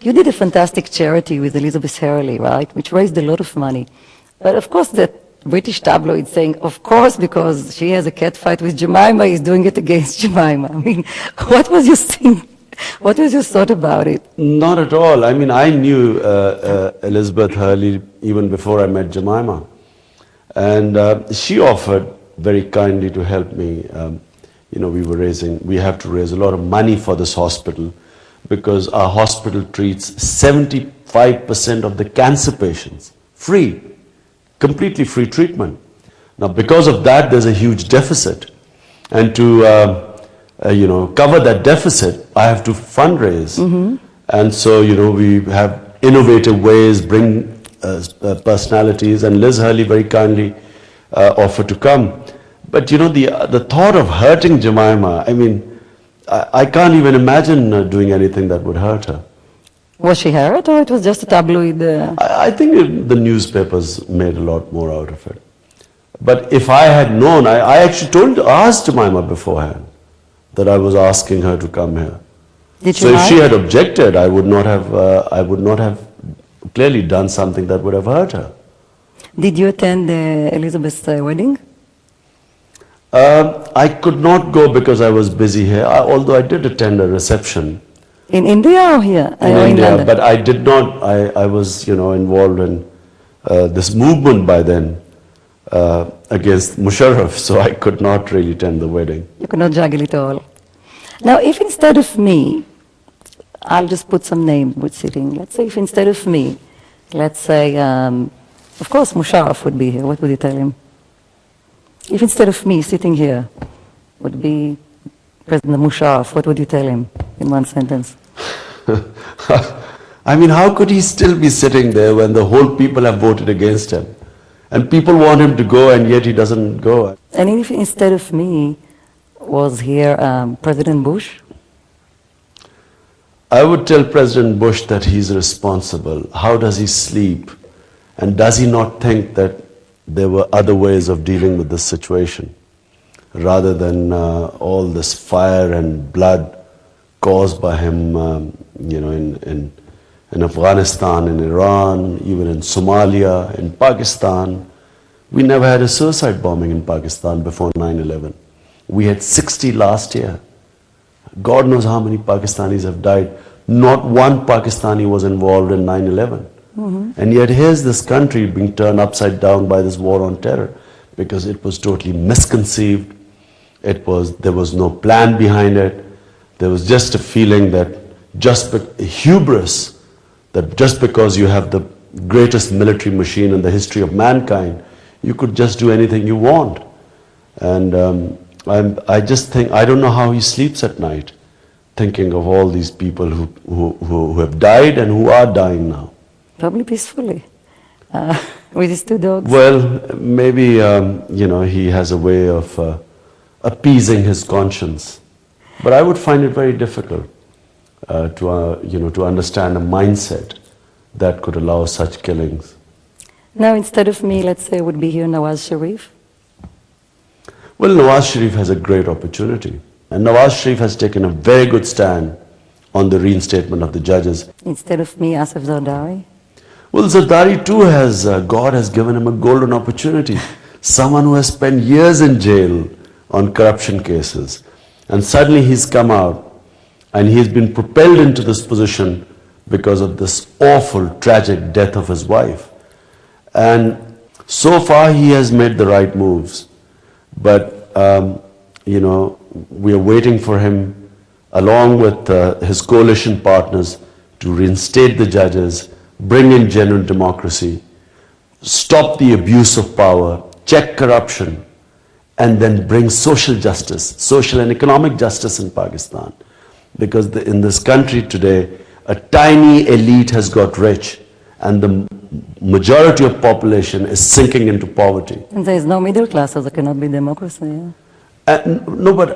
You did a fantastic charity with Elizabeth Hurley, right, which raised a lot of money. But of course, the British tabloid saying, of course, because she has a cat fight with Jemima, he's doing it against Jemima. I mean, what was your thing? What was your thought about it? Not at all. I mean, I knew Elizabeth Hurley even before I met Jemima. And she offered very kindly to help me. You know, we have to raise a lot of money for this hospital because our hospital treats 75% of the cancer patients free, completely free treatment. Now, because of that, there's a huge deficit. And to you know, cover that deficit, I have to fundraise. And so, you know, we have innovative ways, bring personalities, and Liz Hurley very kindly offered to come. But, you know, the thought of hurting Jemima, I mean, I can't even imagine doing anything that would hurt her. Was she hurt, or it was just a tabloid? I think the newspapers made a lot more out of it. But if I had known, I actually asked Jemima beforehand that I was asking her to come here. So if she had objected, I would not have clearly done something that would have hurt her. Did you attend Elizabeth's wedding? I could not go because I was busy here, although I did attend a reception. In India or here? In India, but I did not, I was, you know, involved in this movement by then against Musharraf, so I could not really attend the wedding. You could not juggle it all. Now, if instead of me, I'll just put some name with sitting. Let's say if instead of me, let's say, of course Musharraf would be here, what would you tell him? If instead of me sitting here would be President Musharraf, what would you tell him in one sentence? I mean, how could he still be sitting there when the whole people have voted against him? And people want him to go, and yet he doesn't go. And if instead of me was here President Bush? I would tell President Bush that he's responsible. How does he sleep? And does he not think that there were other ways of dealing with this situation rather than all this fire and blood caused by him, you know, in Afghanistan, in Iran, even in Somalia, in Pakistan. We never had a suicide bombing in Pakistan before 9/11. We had 60 last year. God knows how many Pakistanis have died. Not one Pakistani was involved in 9/11. And yet here's this country being turned upside down by this war on terror because it was totally misconceived. There was no plan behind it. There was just a feeling that hubris, that just because you have the greatest military machine in the history of mankind, you could just do anything you want. And I just think, I don't know how he sleeps at night, thinking of all these people who have died and who are dying now. Probably peacefully, with his two dogs. Well, maybe, you know, he has a way of appeasing his conscience. But I would find it very difficult you know, to understand a mindset that could allow such killings. Now, instead of me, let's say, would be here Nawaz Sharif? Well, Nawaz Sharif has a great opportunity. And Nawaz Sharif has taken a very good stand on the reinstatement of the judges. Instead of me, Asif Zardari? Well, Zardari too God has given him a golden opportunity. Someone who has spent years in jail on corruption cases. And suddenly he's come out and he's been propelled into this position because of this awful, tragic death of his wife. And so far he has made the right moves. But, you know, we are waiting for him, along with his coalition partners, to reinstate the judges, bring in genuine democracy, stop the abuse of power, check corruption, and then bring social justice, social and economic justice in Pakistan. Because in this country today, a tiny elite has got rich, and the majority of population is sinking into poverty. And there is no middle class, so there cannot be democracy. Yeah? No, but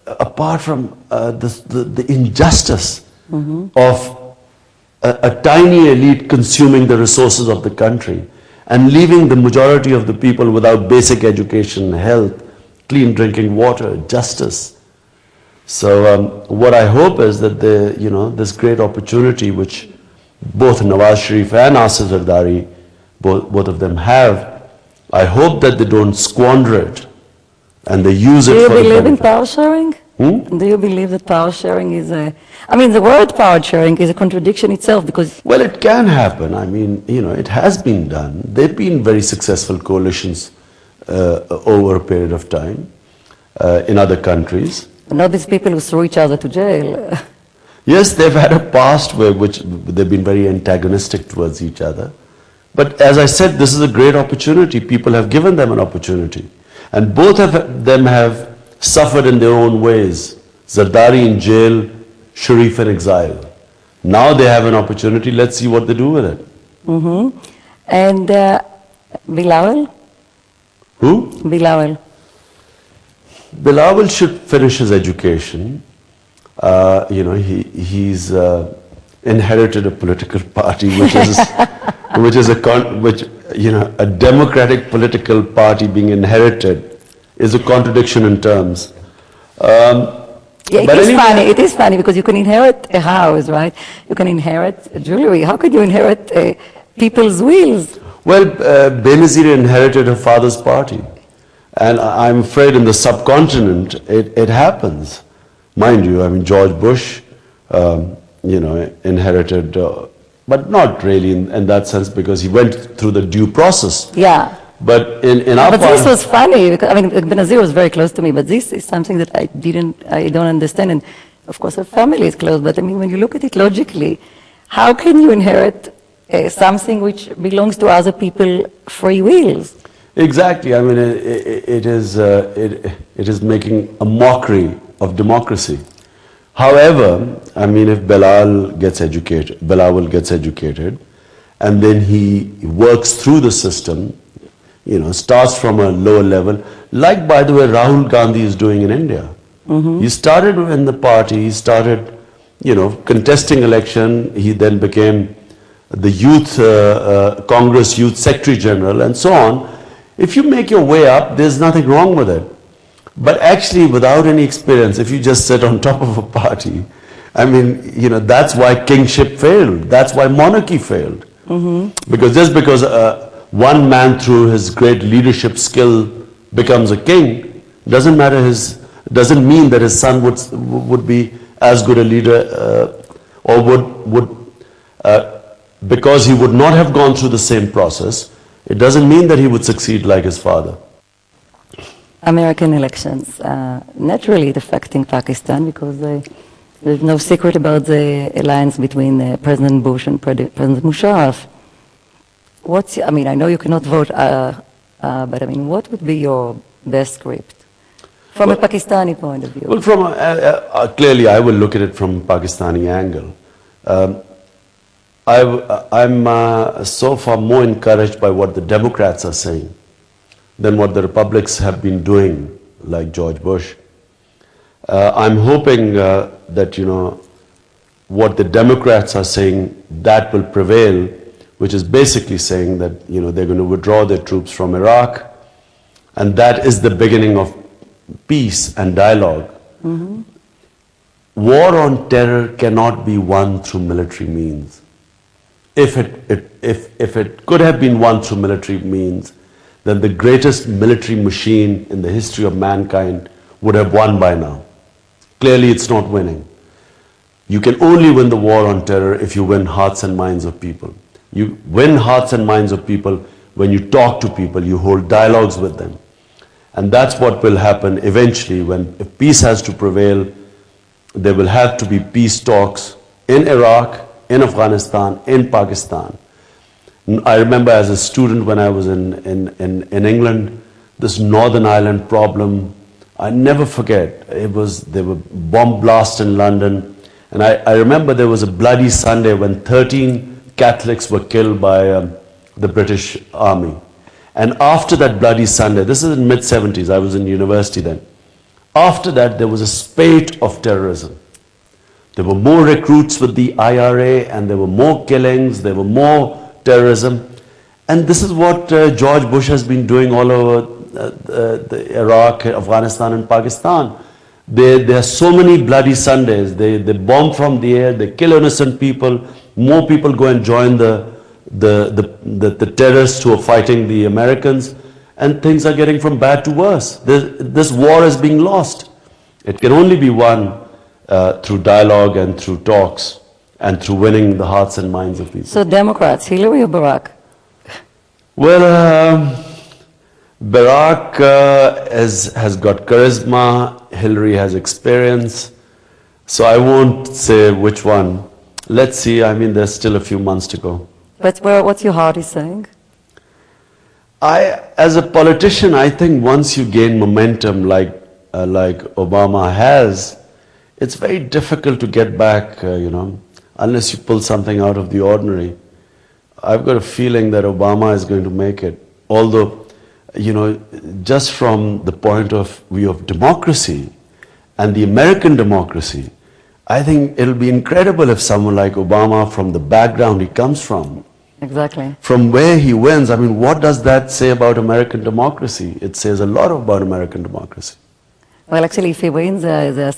apart from the injustice of a tiny elite consuming the resources of the country and leaving the majority of the people without basic education, health, clean drinking water, justice. So what I hope is that you know, this great opportunity which both Nawaz Sharif and Asif Zardari, both of them have. I hope that they don't squander it and they use it for Do you the believe in benefit. power sharing? Do you believe that power sharing is a... I mean, the word power sharing is a contradiction itself because... Well, it can happen. I mean, you know, it has been done. There have been very successful coalitions over a period of time in other countries. Not these people who throw each other to jail. Yes, they've had a past where which they've been very antagonistic towards each other. But as I said, this is a great opportunity. People have given them an opportunity. And both of them have suffered in their own ways. Zardari in jail, Sharif in exile. Now they have an opportunity. Let's see what they do with it. And Bilawal? Who? Bilawal. Bilawal should finish his education. You know, he's inherited a political party which is a democratic political party being inherited is a contradiction in terms. Yeah, it is funny because you can inherit a house, right? You can inherit jewelry. How could you inherit people's wills? Well, Benazir inherited her father's party. And I'm afraid in the subcontinent it happens. Mind you, I mean, George Bush, you know, inherited, but not really in that sense because he went through the due process. Yeah. But in our But part, this was funny because, I mean, Benazir was very close to me, but this is something that I don't understand. And of course, her family is close, but I mean, when you look at it logically, how can you inherit something which belongs to other people free wills? exactly. I mean, it is making a mockery of democracy. However, I mean, if Bilawal gets educated, and then he works through the system, you know, starts from a lower level, like, by the way, Rahul Gandhi is doing in India. He started in the party, he started, you know, contesting election, he then became the youth, Congress Youth Secretary General, and so on. If you make your way up, there's nothing wrong with it. But actually, without any experience, if you just sit on top of a party, I mean, you know, that's why kingship failed. That's why monarchy failed. Because just because one man through his great leadership skill becomes a king, doesn't mean that his son would be as good a leader or would because he would not have gone through the same process, it doesn't mean that he would succeed like his father. American elections, naturally it affecting Pakistan because there's no secret about the alliance between President Bush and President Musharraf. I mean, I know you cannot vote, but I mean, what would be your best script from a Pakistani point of view? Well, clearly I will look at it from a Pakistani angle. I'm so far more encouraged by what the Democrats are saying than what the Republicans have been doing, like George Bush. I'm hoping that, you know, what the Democrats are saying, that will prevail, which is basically saying that, you know, they're going to withdraw their troops from Iraq, and that is the beginning of peace and dialogue. War on terror cannot be won through military means. If it could have been won through military means, then the greatest military machine in the history of mankind would have won by now. Clearly, it's not winning. You can only win the war on terror if you win hearts and minds of people. You win hearts and minds of people when you talk to people, you hold dialogues with them. And that's what will happen eventually if peace has to prevail. There will have to be peace talks in Iraq, in Afghanistan, in Pakistan. I remember as a student when I was in England, this Northern Ireland problem, I never forget. There were bomb blasts in London, and I remember there was a bloody Sunday when 13 Catholics were killed by the British Army. And after that bloody Sunday, this is in mid-70s, I was in university then. After that, there was a spate of terrorism. There were more recruits with the IRA, and there were more killings, there were more terrorism. And this is what George Bush has been doing all over Iraq, Afghanistan, and Pakistan. There are so many bloody Sundays. They bomb from the air, they kill innocent people, more people go and join the terrorists who are fighting the Americans, and things are getting from bad to worse. This war is being lost. It can only be won through dialogue and through talks and through winning the hearts and minds of people. So Democrats, Hillary or Barack? Well, Barak has got charisma, Hillary has experience, so I won't say which one. Let's see, I mean, there's still a few months to go. But what's your heart is saying? As a politician, I think once you gain momentum like Obama has, it's very difficult to get back, unless you pull something out of the ordinary. I've got a feeling that Obama is going to make it. Although, just from the point of view of democracy and the American democracy, I think it'll be incredible if someone like Obama, from the background he comes from, exactly, from where he wins, I mean, what does that say about American democracy? It says a lot about American democracy. Well, actually, if he wins, the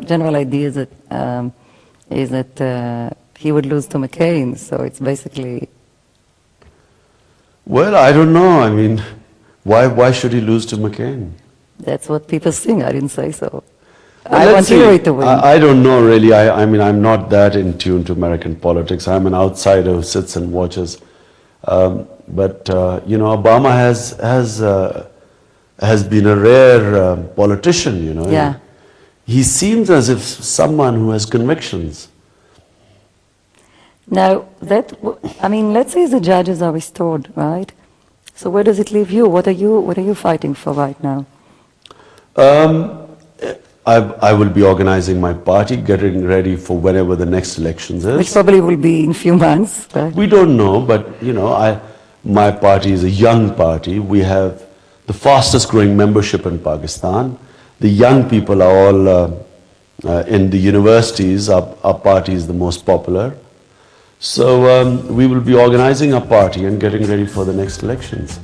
general idea is that he would lose to McCain. So it's basically. Well, I don't know. I mean, why should he lose to McCain? That's what people think. I didn't say so. Well, I want Hillary to win. I don't know really. I mean, I'm not that in tune to American politics. I'm an outsider who sits and watches. But Obama has been a rare politician. Yeah. He seems as if someone who has convictions. Now, let's say the judges are restored, right? So where does it leave you? What are you fighting for right now? I will be organizing my party, getting ready for whenever the next elections is. Which probably will be in a few months, right? We don't know, but my party is a young party. We have the fastest growing membership in Pakistan. The young people are all in the universities. Our party is the most popular. So we will be organizing a party and getting ready for the next elections.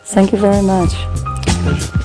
Thank you very much. Pleasure.